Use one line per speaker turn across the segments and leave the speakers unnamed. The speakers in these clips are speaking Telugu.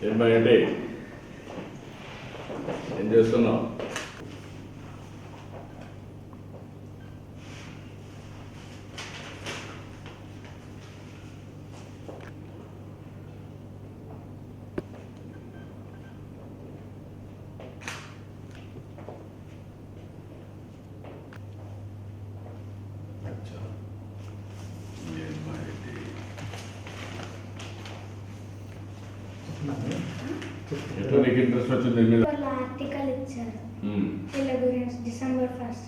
ఏంటంటే ఏం చేస్తున్నావు? ఎట్లా నీకు ఇంట్రెస్ట్ వచ్చింది?
ఆర్టికల్ ఇచ్చారు వీళ్ళ గురించి December 1st.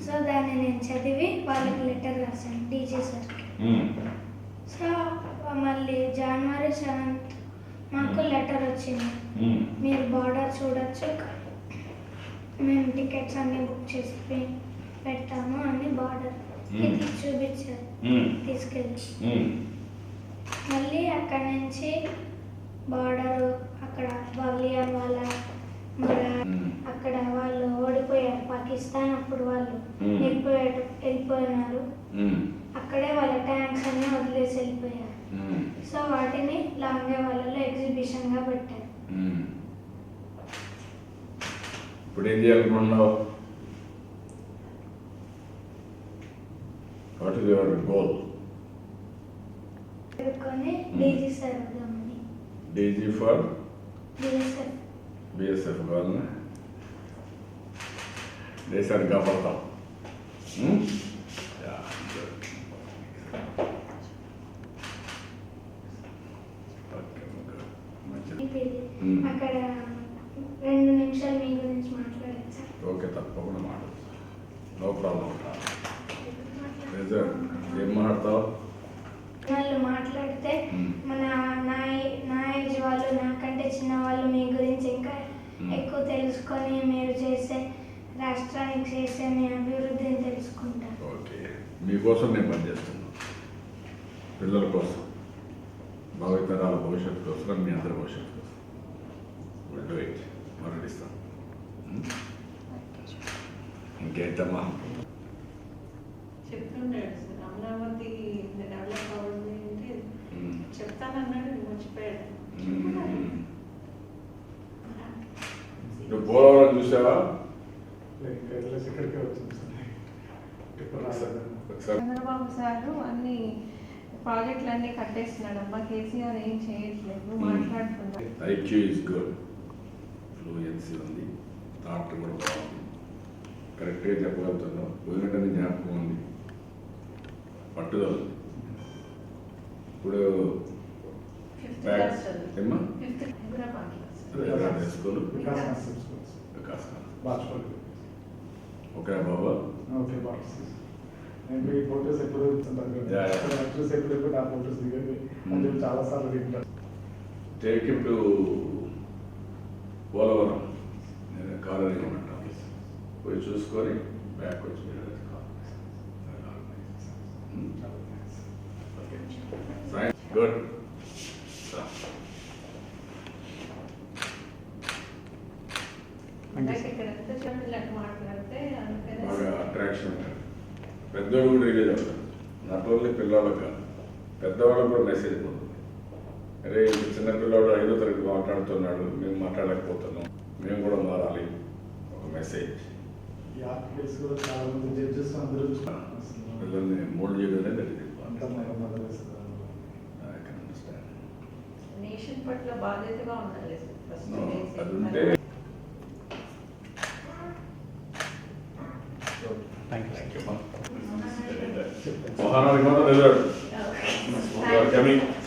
సో దాన్ని నేను చదివి వాళ్ళకి లెటర్ రాశాను డీజీ సార్కి. సో మళ్ళీ January 7th మాకు లెటర్ వచ్చింది, మీరు బార్డర్ చూడొచ్చు, మేము టికెట్స్ అన్నీ బుక్ చేసి పెట్టాము అని బార్డర్ చూపించారు తీసుకెళ్ళి. మళ్ళీ అక్కడి నుంచి బార్డరు అక్కడ బలియా వాళ్ళ అక్కడ వాళ్ళు ఓడిపోయారు పాకిస్తాన్, అప్పుడు వాళ్ళు వెళ్ళిపోయినారు. అక్కడే వాళ్ళ ట్యాంక్స్ అన్ని వదిలేసి వెళ్ళిపోయారు. సో వాటిని లాంగే వాళ్ళలో ఎగ్జిబిషన్ గా పెట్టారు.
ఇప్పుడు ఏం చేయాలనుకున్నావు? What is your goal?
DG sir వద్దామని.
DG for
BSF.
బిఎస్ఎఫ్ కావాలన్నా దేశాన్ని కాపాడతాం.
అక్కడ 2 నిమిషాలు మీ గురించి మాట్లాడచ్చా?
ఓకే, తప్పకుండా మాట్లాడు. No problem. ఏం మాట్లాడతావు?
వాళ్ళు మాట్లాడితే మన నా ఏజ్ వాళ్ళు, నాకంటే చిన్న వాళ్ళు మీ గురించి ఇంకా ఎక్కువ తెలుసుకొని మీరు చేసే రాష్ట్రానికి చేసే మీ అభివృద్ధిని తెలుసుకుంటారు.
ఓకే, మీకోసం నేను పనిచేస్తున్నాను, పిల్లల కోసం, భావితరాల భవిష్యత్తు కోసం, మీ అందరి భవిష్యత్తు కోసం. డూ ఇట్, మరణిస్తాం. ఇంకేంటమ్మా?
చెప్తుంటాడు సార్, అమరావతి డెవలప్ అవ్వడం అంటే చెప్తానన్నాడు, మర్చిపోయాడు.
నువ్వు పోలవరం చూసావా?
చంద్రబాబు సార్ అన్ని ప్రాజెక్టులు అన్ని కట్టేస్తున్నాడు అమ్మా, కేసీఆర్ ఏం చేయట్లేదు మాట్లాడుతున్నాడు.
ఐక్యూ ఇస్ గుడ్, ఫ్లూయెన్సీ ఉంది, థాట్ కూడా బాగుంది, కరెక్ట్గా చెప్పగలుగుతున్నావు, పోయినట్టు జ్ఞాపకం ఉంది, పట్టుదల ఉంది. ఇప్పుడు స్కూల్ ఓకే బాబా.
ఓకే బాస్, నేను ఈ ఫోటోస్ ఎప్పుడు ఎప్పుడు నా ఫోటోస్ దిగండి అంటే చాలా సార్లు తింటాను.
టేక్ హిమ్ టు పోలవరం, నేను కార్ అడిగమంటాను, పోయి చూసుకొని బ్యాక్ వచ్చి గుడ్. బాగా అట్రాక్షన్, పెద్దవాళ్ళు కూడా రిలీజ్ అవుతారు, నాట్ ఓన్లీ పిల్లలకు కాదు, పెద్దవాళ్ళకు కూడా మెసేజ్ పోతుంది. అరే చిన్న పిల్లవాడు 5వ తరగతి మాట్లాడుతున్నాడు, మేము మాట్లాడలేకపోతున్నాం, మేము కూడా మారాలి, ఒక మెసేజ్.
చాలా మంది జడ్జెస్ అందరూ
పిల్లల్ని మోల్డ్ చేయడం అనేది
నేషన్ పట్ల బాధ్యతగా ఉండాలి.
అది ఉంటే మహారాజు మాత్రం